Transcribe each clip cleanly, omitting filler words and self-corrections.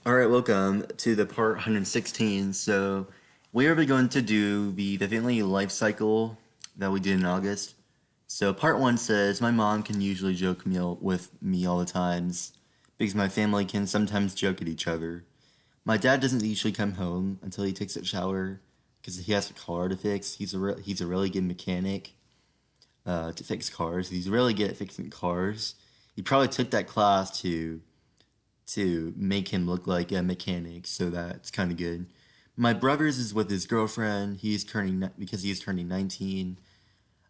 All right, welcome to the part 116. So, we are going to do the family life cycle that we did in August. So, part one says my mom can usually joke with me all the times because my family can sometimes joke at each other. My dad doesn't usually come home until he takes a shower because he has a car to fix. He's a really good mechanic to fix cars. He's really good at fixing cars. He probably took that class to make him look like a mechanic, so that's kind of good. My brother's is with his girlfriend. Because he's turning 19.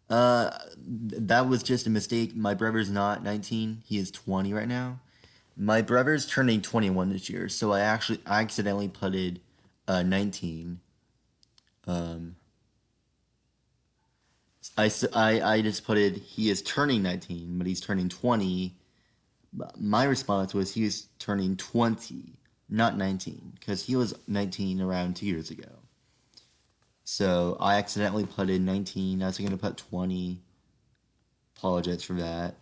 That was just a mistake. My brother's not 19. He is 20 right now. My brother's turning 21 this year, so I accidentally putted 19. Um, I just put it. He is turning 19, but he's turning 20. My response was he was turning 20, not 19, because he was 19 around 2 years ago. So I accidentally put in 19. I was going to put 20. Apologize for that.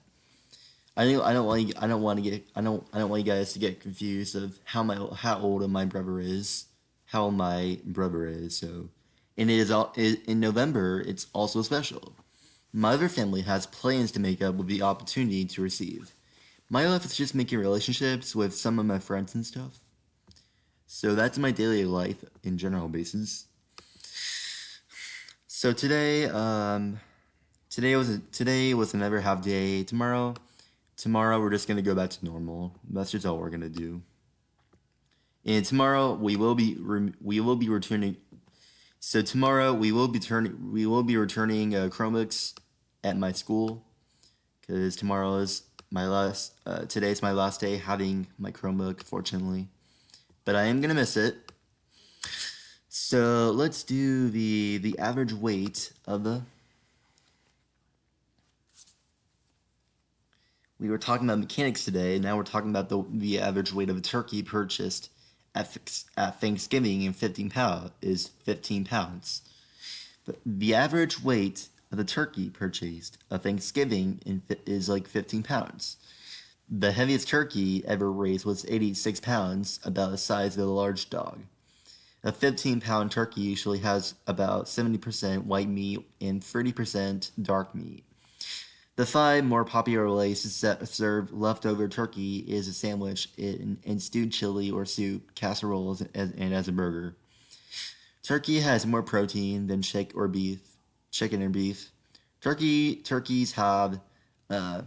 I don't want you guys to get confused of how old my brother is, how old my brother is. So, and in November. It's also special. My other family has plans to make up with the opportunity to receive. My life is just making relationships with some of my friends and stuff. So that's my daily life in general basis. So today was another half day. Tomorrow we're just gonna go back to normal. That's just all we're gonna do. And tomorrow we will be returning. So tomorrow we will be returning Chromebooks at my school because today's my last day having my Chromebook, fortunately. But I am gonna miss it. So let's do the average weight of the. We were talking about mechanics today. Now we're talking about the average weight of a turkey purchased at Thanksgiving in 15 pound is 15 pounds. But the average weight of the turkey purchased at Thanksgiving is like 15 pounds. The heaviest turkey ever raised was 86 pounds, about the size of a large dog. A 15-pound turkey usually has about 70% white meat and 30% dark meat. The five more popular ways to serve leftover turkey is a sandwich in stewed chili or soup, casseroles, and as a burger. Turkey has more protein than chicken or beef. Turkeys have uh,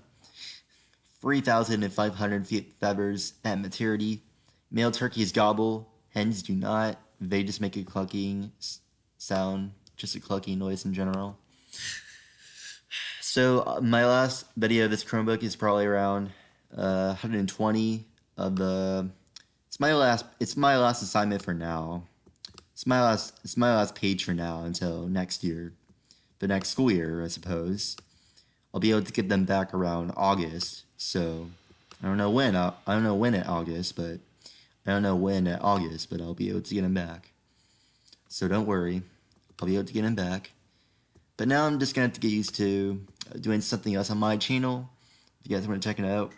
3,500 feathers at maturity. Male turkeys gobble, hens do not. They just make a clucking sound, just a clucking noise in general. So my last video of this Chromebook is probably around 120 of the. It's my last assignment for now. It's my last page for now until next year, the next school year, I suppose. I'll be able to get them back around August. So I don't know when. I don't know when at August, but I don't know when at August, but I'll be able to get them back. So don't worry, I'll be able to get them back. But now I'm just gonna have to get used to doing something else on my channel. If you guys want to check it out.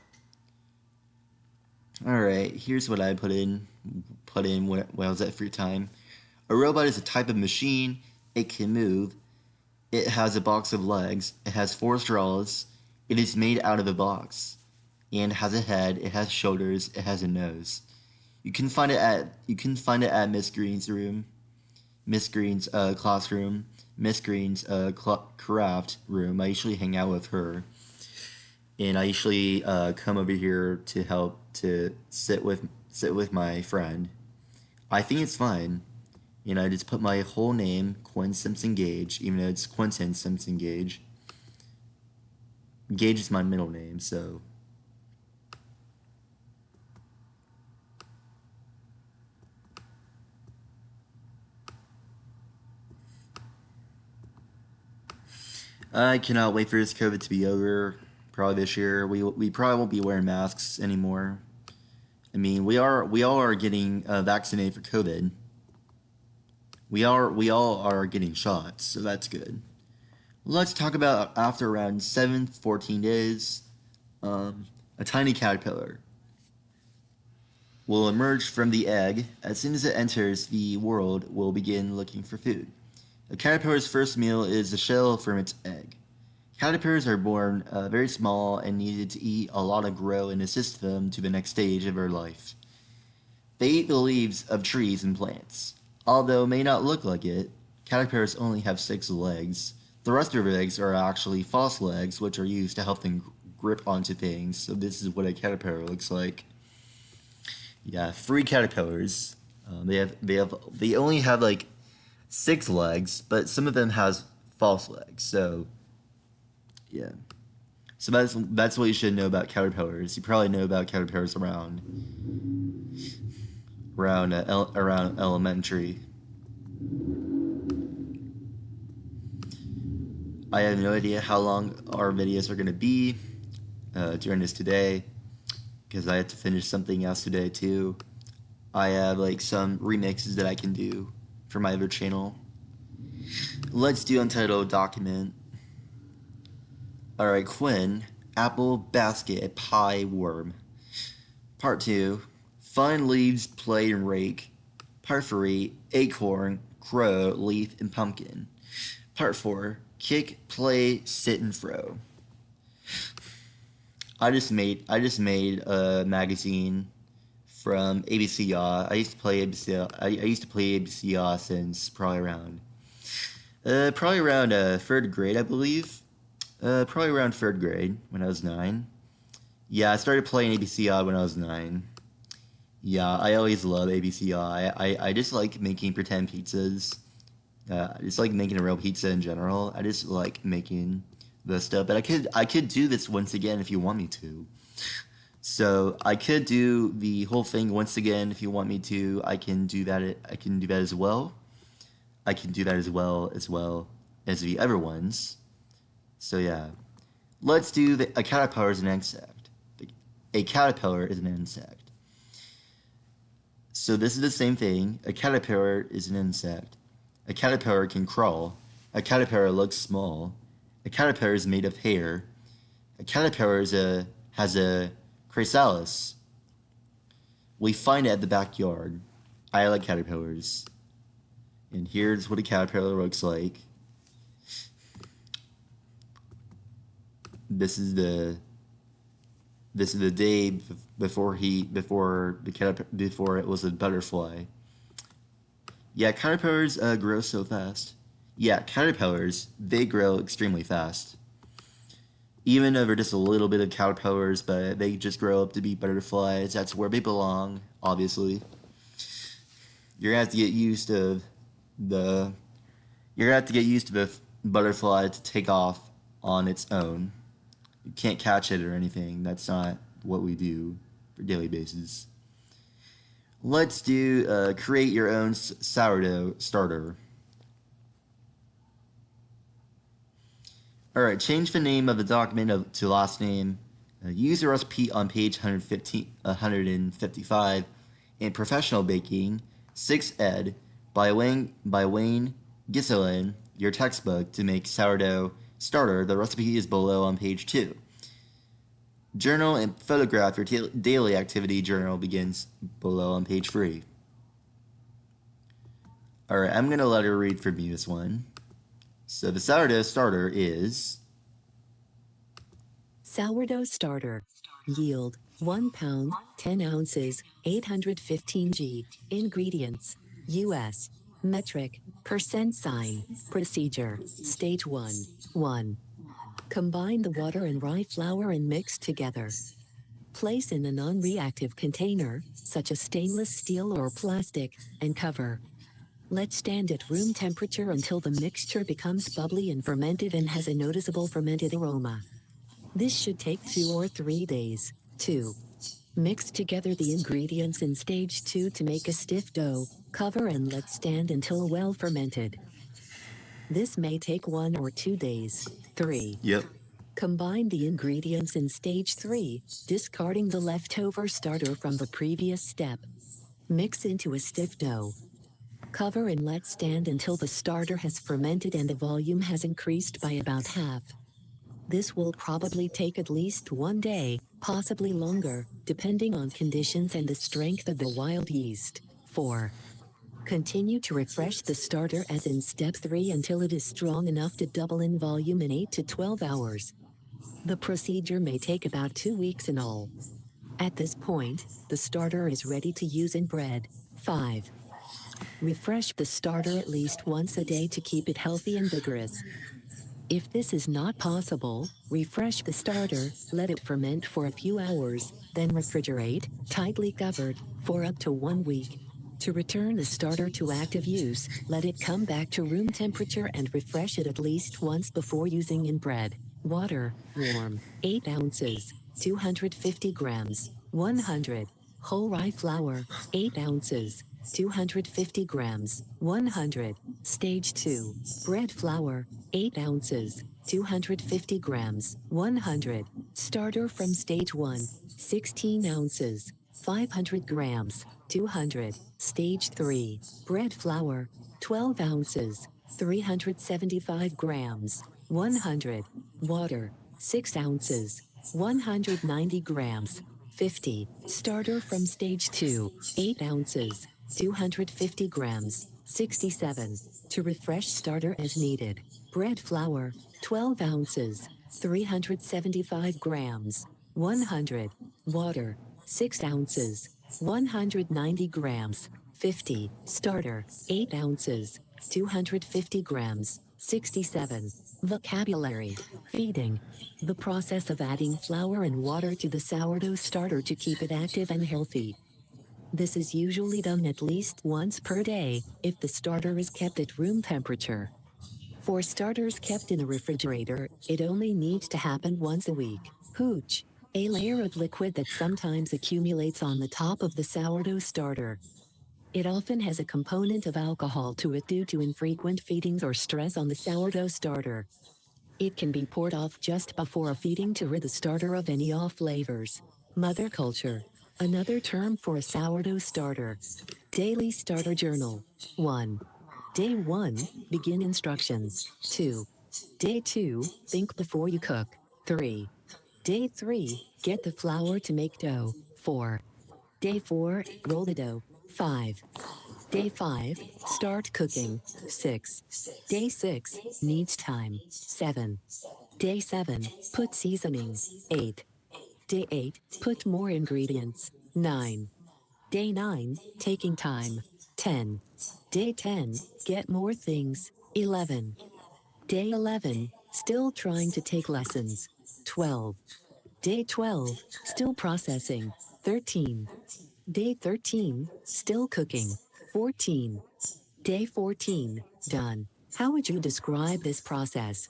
Alright, here's what I put in when I was at free time. A robot is a type of machine. It can move. It has a box of legs. It has four straws. It is made out of a box. And has a head. It has shoulders. It has a nose. You can find it at Miss Green's room. Miss Green's classroom. Miss Green's craft room. I usually hang out with her. And I usually come over here to help to sit with my friend. I think it's fine. You know, I just put my whole name, Quinn Simpson Gage, even though it's Quentin Simpson Gage. Gage is my middle name, so. I cannot wait for this COVID to be over. Probably this year. We probably won't be wearing masks anymore. I mean, we all are getting vaccinated for COVID. We all are getting shots, so that's good. Let's talk about after around 14 days, a tiny caterpillar. will emerge from the egg. As soon as it enters the world, will begin looking for food. A caterpillar's first meal is the shell from its egg. Caterpillars are born very small and needed to eat a lot to grow and assist them to the next stage of their life. They eat the leaves of trees and plants. Although it may not look like it, caterpillars only have 6 legs. The rest of their legs are actually false legs, which are used to help them grip onto things. So this is what a caterpillar looks like. Yeah, 3 caterpillars. They only have like 6 legs, but some of them has false legs. So yeah. So that's what you should know about caterpillars. You probably know about caterpillars around elementary. I have no idea how long our videos are gonna be during this today, because I have to finish something else today too. I have like some remixes that I can do for my other channel. Let's do untitled document. Alright, Quinn, apple, basket, pie, worm. Part 2, find leaves, play, and rake. Part 3, acorn, crow, leaf, and pumpkin. Part 4, kick, play, sit, and throw. I just made a magazine from ABC. I used to play ABC. I used to play ABC since probably around 3rd grade, I believe. Probably around 3rd grade when I was 9. Yeah, I started playing ABCI when I was 9. Yeah, I always love ABCI. I just like making pretend pizzas. I just like making a real pizza in general. I just like making the stuff. But I could do this once again if you want me to. So I could do the whole thing once again if you want me to. I can do that. I can do that as well. I can do that as well as the other ones. So yeah, let's do a caterpillar is an insect. A caterpillar is an insect. So this is the same thing. A caterpillar is an insect. A caterpillar can crawl. A caterpillar looks small. A caterpillar is made of hair. A caterpillar has a chrysalis. We find it at the backyard. I like caterpillars. And here's what a caterpillar looks like. This is the day before it was a butterfly. Yeah, caterpillars grow so fast. Yeah, caterpillars, they grow extremely fast. Even though they're just a little bit of caterpillars, but they just grow up to be butterflies. That's where they belong, obviously. You're gonna have to get used to the butterfly to take off on its own. You can't catch it or anything. That's not what we do for daily basis. Let's do create your own sourdough starter. Alright, change the name of the document to last name. Use the recipe on page 155 in Professional Baking 6th ed by Wayne Giselin, your textbook to make sourdough starter. The recipe is below on page 2. Journal and photograph your daily activity journal begins below on page 3. Alright, I'm going to let her read for me this one. So the sourdough starter is... Sourdough starter. Yield 1 pound, 10 ounces, 815 g. Ingredients. U.S. Metric. Percent sign. Procedure. Stage 1. 1. Combine the water and rye flour and mix together. Place in a non-reactive container, such as stainless steel or plastic, and cover. Let stand at room temperature until the mixture becomes bubbly and fermented and has a noticeable fermented aroma. This should take 2 or 3 days. 2. Mix together the ingredients in stage 2 to make a stiff dough. Cover and let stand until well fermented. This may take 1 or 2 days. 3. Yep. Combine the ingredients in stage 3, discarding the leftover starter from the previous step. Mix into a stiff dough. Cover and let stand until the starter has fermented and the volume has increased by about half. This will probably take at least 1 day. possibly longer, depending on conditions and the strength of the wild yeast. 4. Continue to refresh the starter as in step 3 until it is strong enough to double in volume in 8 to 12 hours. The procedure may take about 2 weeks in all. At this point, the starter is ready to use in bread. 5. Refresh the starter at least once a day to keep it healthy and vigorous. If this is not possible, refresh the starter, let it ferment for a few hours, then refrigerate, tightly covered, for up to 1 week. To return the starter to active use, let it come back to room temperature and refresh it at least once before using in bread. Water, warm, 8 ounces, 250 grams, 100. Whole rye flour, 8 ounces, 250 grams, 100. Stage 2. Bread flour, 8 ounces, 250 grams, 100. Starter from stage 1, 16 ounces, 500 grams, 200. Stage 3. Bread flour, 12 ounces, 375 grams, 100. Water, 6 ounces, 190 grams, 50. Starter from stage 2, 8 ounces, 250 grams, 67. To refresh starter as needed. Bread flour, 12 ounces, 375 grams, 100. Water, 6 ounces, 190 grams, 50. Starter, 8 ounces, 250 grams, 67. Vocabulary. Feeding. The process of adding flour and water to the sourdough starter to keep it active and healthy. This is usually done at least once per day, if the starter is kept at room temperature. For starters kept in a refrigerator, it only needs to happen once a week. Hooch. A layer of liquid that sometimes accumulates on the top of the sourdough starter. It often has a component of alcohol to it due to infrequent feedings or stress on the sourdough starter. It can be poured off just before a feeding to rid the starter of any off flavors. Mother culture. Another term for a sourdough starter. Daily Starter Journal. 1. Day 1, begin instructions. 2. Day 2, think before you cook. 3. Day 3, get the flour to make dough. 4. Day 4, roll the dough. 5. Day 5, start cooking. 6. Day 6, needs time. 7. Day 7, put seasoning. 8. Day 8, put more ingredients. 9. Day 9, taking time. 10. Day 10, get more things. 11. Day 11, still trying to take lessons. 12. Day 12, still processing. 13. Day 13, still cooking. 14. Day 14, done. How would you describe this process?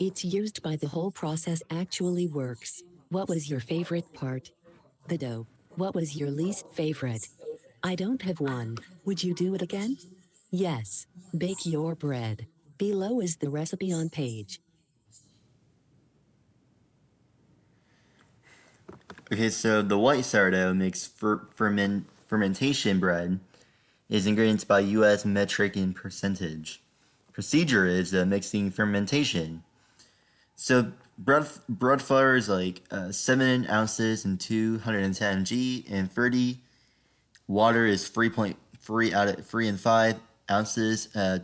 It's used by the whole process actually works. What was your favorite part? The dough. What was your least favorite? I don't have one. Would you do it again? Yes. Bake your bread. Below is the recipe on page. Okay, so the white sourdough makes fermentation bread is ingredients by U.S. metric and percentage. Procedure is mixing fermentation. So bread flour is like 7 ounces and 210 g and 30. Water is 3.3 out of 3 and 5 ounces at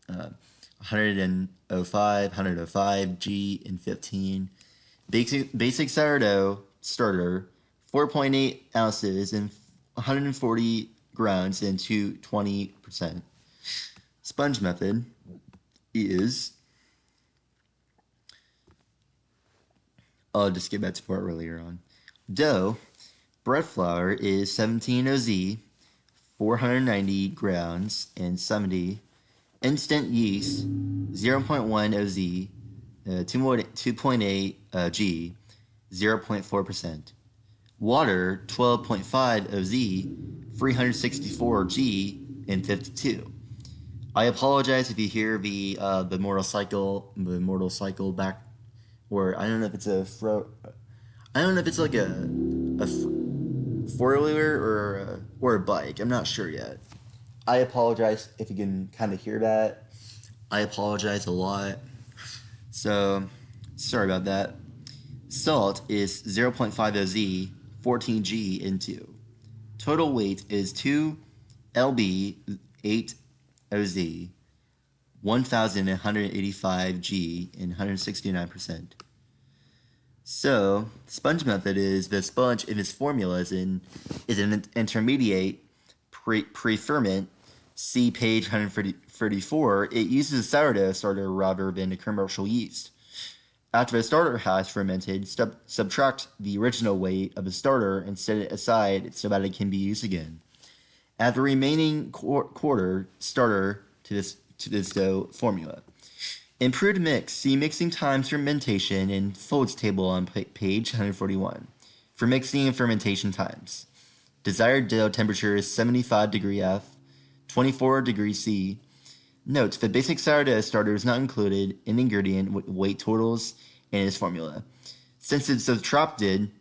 105 g and 15. Basic sourdough starter 4.8 ounces and 140 grams and 20%. Sponge method is, I'll just get back to part earlier on. Dough, bread flour is 17 OZ, 490 grams and 70. Instant yeast, 0.1 OZ, 2.8 G, 0.4%. Water, 12.5 OZ, 364 G, and 52. I apologize if you hear the mortal cycle back, or I don't know if it's I don't know if it's like a four-wheeler or a bike. I'm not sure yet. I apologize if you can kind of hear that. I apologize a lot. So, sorry about that. Salt is 0.50Z, 14G into. Total weight is 2 LB, 8 OZ, 1,185 G, and 169%. So, sponge method is the sponge in its formula is an intermediate pre-ferment. See page 134. It uses a sourdough starter rather than a commercial yeast. After the starter has fermented, subtract the original weight of the starter and set it aside so that it can be used again. Add the remaining quarter starter to this dough formula. Improved mix. See mixing times fermentation in folds table on page 141 for mixing and fermentation times. Desired dough temperature is 75 degree F, 24 degree C. Note: the basic sourdough starter is not included in ingredient weight totals in its formula, since it's subtracted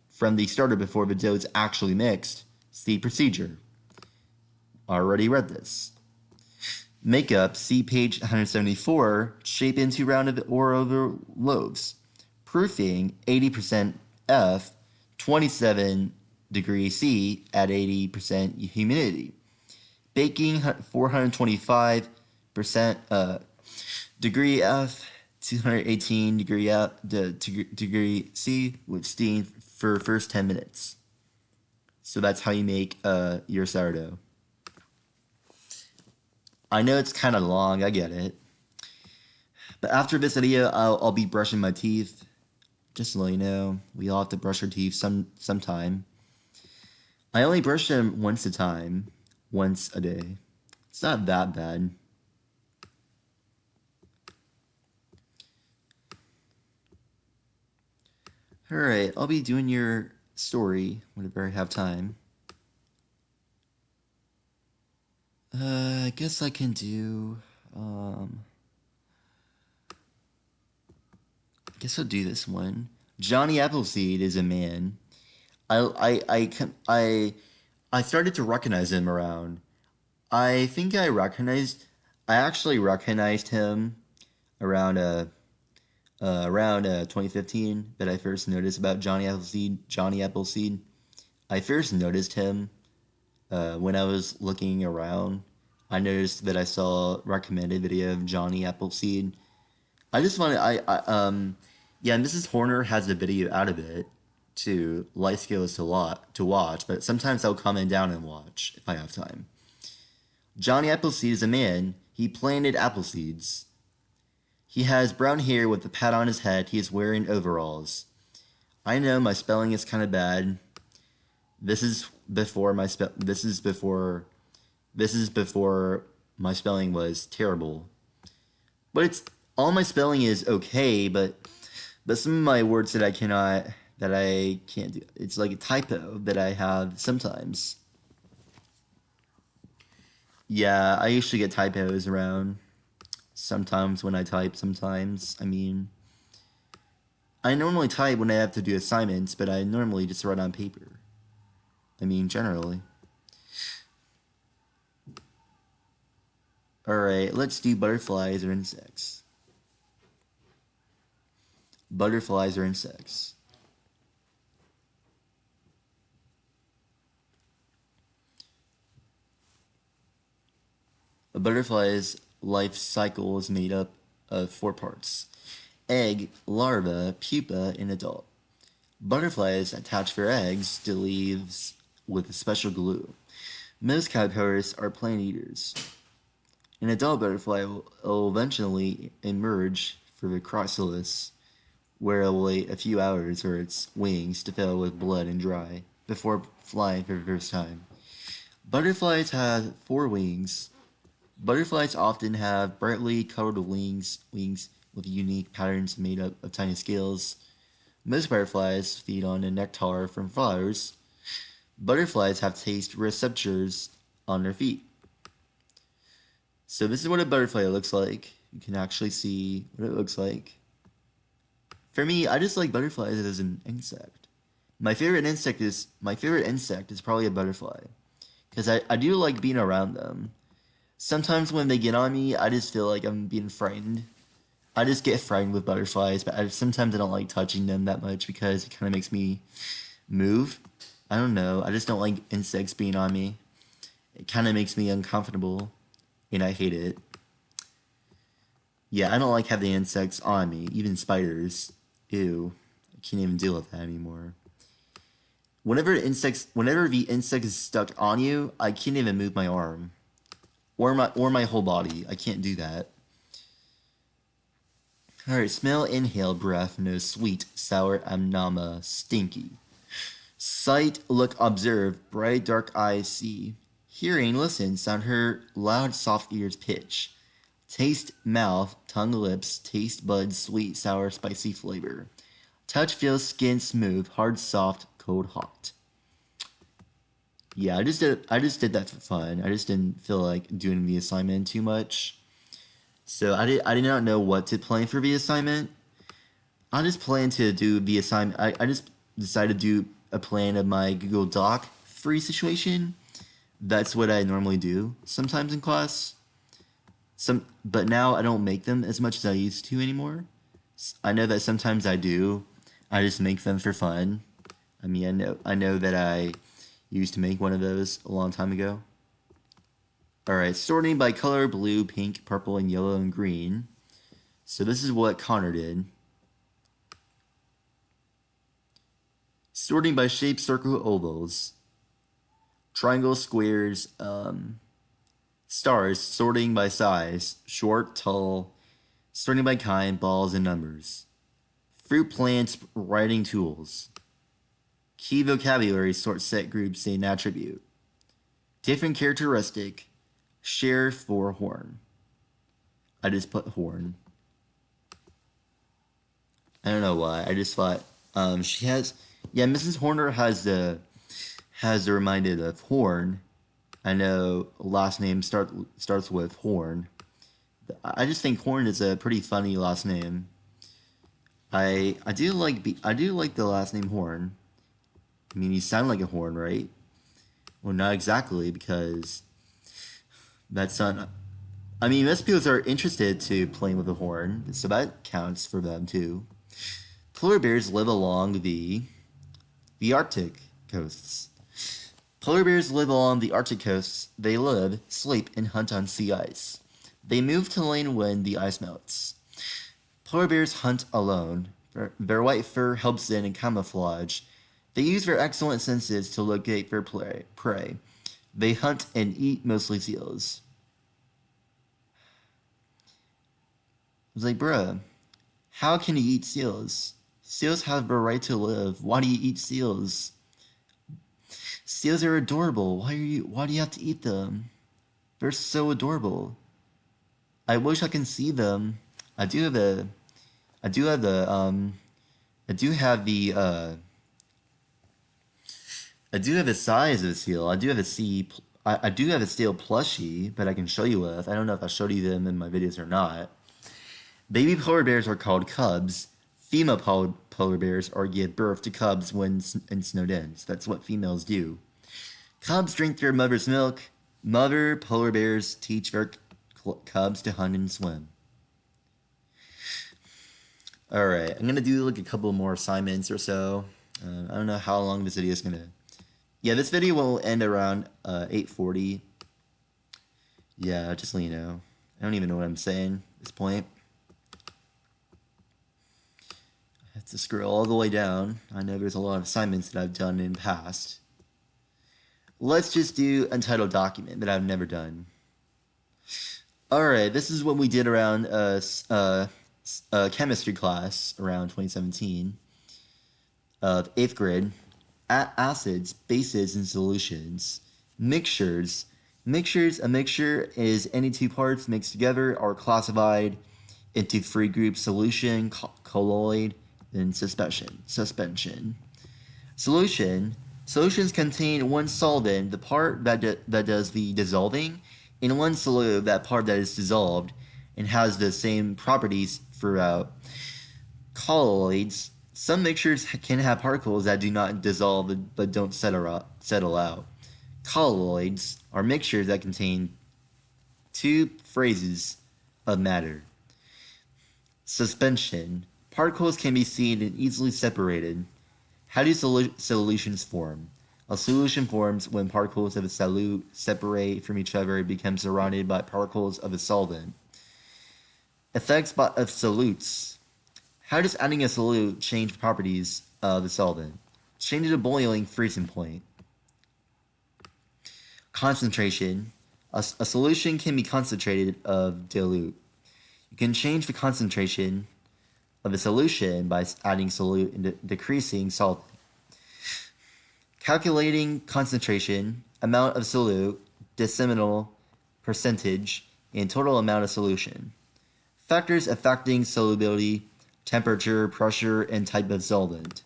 from the starter before the dough is actually mixed. See procedure. Already read this. Makeup, see page 174, shape into rounded or oval loaves. Proofing, 80% F, 27 degrees C at 80% humidity. Baking, 425% degree F, 218 degree C with steam for first 10 minutes. So that's how you make your sourdough. I know it's kind of long, I get it. But after this video, I'll be brushing my teeth. Just to let you know, we all have to brush our teeth sometime. I only brush them once a day. It's not that bad. Alright, I'll be doing your story whenever I have time. I guess I can do, I guess I'll do this one. Johnny Appleseed is a man. I started to recognize him around. I think I actually recognized him around 2015 that I first noticed about Johnny Appleseed. I first noticed him when I was looking around. I noticed that I saw a recommended video of Johnny Appleseed. I just wanted yeah, Mrs. Horner has a video out of it too. Life skills to watch, but sometimes I'll comment down and watch if I have time. Johnny Appleseed is a man. He planted apple seeds. He has brown hair with a pat on his head. He is wearing overalls. I know my spelling is kind of bad. This is before my spelling was terrible. But it's all my spelling is okay, but some of my words that I can't do. It's like a typo that I have sometimes. Yeah, I usually get typos around. Sometimes when I type, sometimes. I mean, I normally type when I have to do assignments, but I normally just write on paper. I mean, generally. Alright, let's do butterflies or insects. Butterflies or insects. A butterfly's life cycle is made up of 4 parts: egg, larva, pupa, and adult. Butterflies attach their eggs to leaves with a special glue. Most caterpillars are plant eaters. An adult butterfly will eventually emerge from the chrysalis, where it will wait a few hours for its wings to fill with blood and dry before flying for the first time. Butterflies have 4 wings. Butterflies often have brightly colored wings with unique patterns made up of tiny scales. Most butterflies feed on the nectar from flowers. Butterflies have taste receptors on their feet. So this is what a butterfly looks like. You can actually see what it looks like. For me, I just like butterflies as an insect. My favorite insect is probably a butterfly, because I do like being around them. Sometimes when they get on me, I just feel like I'm being frightened. I just get frightened with butterflies, but sometimes I don't like touching them that much because it kind of makes me move. I don't know. I just don't like insects being on me. It kind of makes me uncomfortable, and I hate it. Yeah, I don't like having insects on me, even spiders. Ew, I can't even deal with that anymore. Whenever the insect is stuck on you, I can't even move my arm or my whole body. I can't do that. All right, smell, inhale, breath, nose, sweet, sour, amnama, stinky. Sight, look, observe, bright, dark eyes, see. Hearing, listen, sound, hear, loud, soft ears, pitch. Taste, mouth, tongue, lips, taste buds, sweet, sour, spicy flavor. Touch, feel, skin, smooth, hard, soft, cold, hot. Yeah, I just did that for fun. I just didn't feel like doing the assignment too much. So I did not know what to plan for the assignment. I just plan to do the assignment. I just decided to do a plan of my Google Doc free situation. That's what I normally do sometimes in class. But now I don't make them as much as I used to anymore. I know that sometimes I do. I just make them for fun. I mean, I know that I used to make one of those a long time ago. All right, sorting by color: blue, pink, purple, and yellow and green. So this is what Connor did. Sorting by shape, circle, ovals, triangles, squares, stars. Sorting by size: short, tall. Sorting by kind: balls and numbers. Fruit, plants, writing tools. Key vocabulary: sort, set, group, say, and attribute. Different characteristic: share, for, horn. I just put horn. I don't know why. I just thought she has. Yeah, Mrs. Horner has the reminded of Horn. I know last name starts with Horn. I just think Horn is a pretty funny last name. I do like the last name Horn. I mean, you sound like a horn, right? Well, not exactly, because that's not. I mean, most people are interested to playing with a horn, so that counts for them too. Polar bears live along the Arctic coasts. Polar bears live along the Arctic coasts. They live, sleep, and hunt on sea ice. They move to land when the ice melts. Polar bears hunt alone. Their white fur helps them in camouflage. They use their excellent senses to locate their prey. They hunt and eat mostly seals. I was like, bruh, how can you eat seals? Seals have the right to live. Why do you eat seals? Seals are adorable. Why do you have to eat them? They're so adorable. I wish I can see them. I do have a I do have the I do have the I do have the size of a seal. I do have a seal plushie that I can show you with. I don't know if I showed you them in my videos or not. Baby polar bears are called cubs. Female polar bears are give birth to cubs when in snow dens. That's what females do. Cubs drink their mother's milk. Mother polar bears teach their cubs to hunt and swim. All right, I'm gonna do like a couple more assignments or so. I don't know how long this video is gonna. Yeah, this video will end around 8:40. Yeah, just so you know. I don't even know what I'm saying at this point. I have to scroll all the way down. I know there's a lot of assignments that I've done in the past. Let's just do untitled document that I've never done. All right, this is what we did around chemistry class around 2017 of 8th grade. Acids, bases, and solutions. Mixtures. A mixture is any two parts mixed together are classified into three groups: solution, colloid, and suspension. Solutions contain one solvent, the part that does the dissolving, and one solute, that part that is dissolved, and has the same properties throughout. Colloids. Some mixtures can have particles that do not dissolve but don't settle out. Colloids are mixtures that contain two phases of matter. Suspension. Particles can be seen and easily separated. How do solutions form? A solution forms when particles of a solute separate from each other and become surrounded by particles of a solvent. Effects of solutes. How does adding a solute change properties of the solvent? Change it to boiling freezing point. Concentration. A solution can be concentrated of dilute. You can change the concentration of a solution by adding solute and decreasing solvent. Calculating concentration, amount of solute, decimal percentage, and total amount of solution. Factors affecting solubility, temperature, pressure, and type of solvent.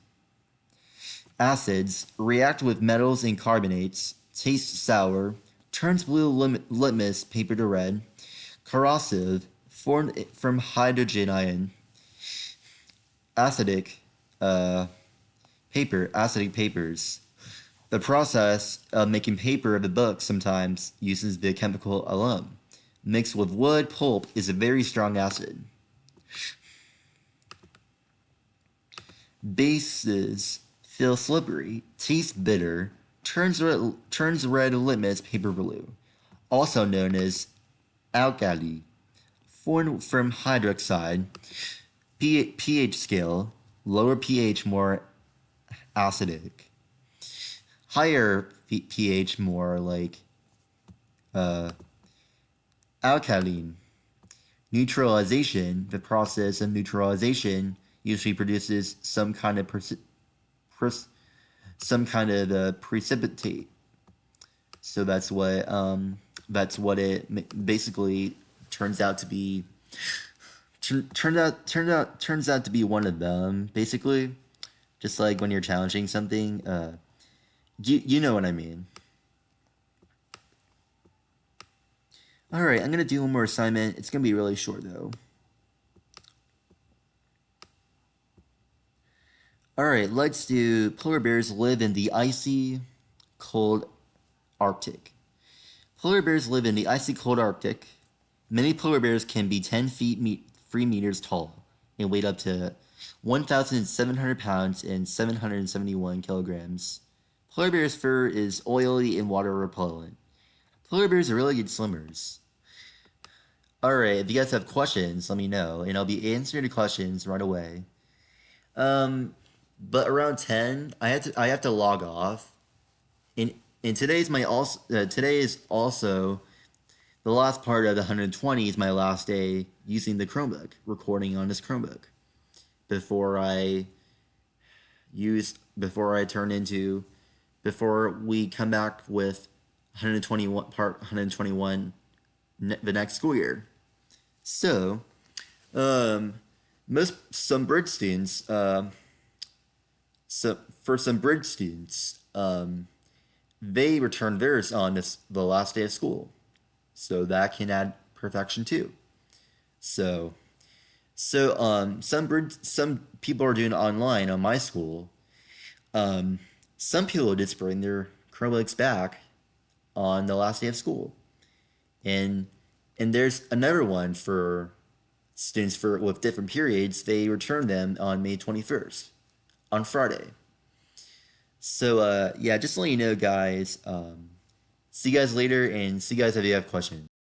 Acids react with metals and carbonates, taste sour, turns blue litmus paper to red, corrosive, formed from hydrogen ion, acidic acidic papers. The process of making paper of a book sometimes uses the chemical alum. Mixed with wood pulp is a very strong acid. Bases feel slippery, taste bitter, turns red litmus paper blue, also known as alkali, formed from hydroxide, pH scale, lower pH more acidic, higher pH more like alkaline. Neutralization, the process of neutralization usually produces some kind of precipitate. So that's what it basically turns out to be. Turns out to be one of them. Basically, just like when you're challenging something, you know what I mean. All right, I'm gonna do one more assignment. It's gonna be really short though. All right, let's do polar bears live in the icy, cold Arctic. Polar bears live in the icy, cold Arctic. Many polar bears can be 10 feet 3 meters tall and weigh up to 1,700 pounds and 771 kilograms. Polar bears' fur is oily and water repellent. Polar bears are really good swimmers. Alright, if you guys have questions, let me know, and I'll be answering the questions right away. But around 10, I have to log off. And today is also the last part of the 120 is my last day using the Chromebook, recording on this Chromebook. Before we come back with 121 the next school year. So, some bridge students, they return theirs on the last day of school, so that can add perfection too. So, some people are doing it online on my school. Some people just bring their Chromebooks back on the last day of school, and there's another one for students with different periods. They return them on May 21st, on Friday. So yeah, just to let you know, guys. See you guys later, and see you guys if you have questions.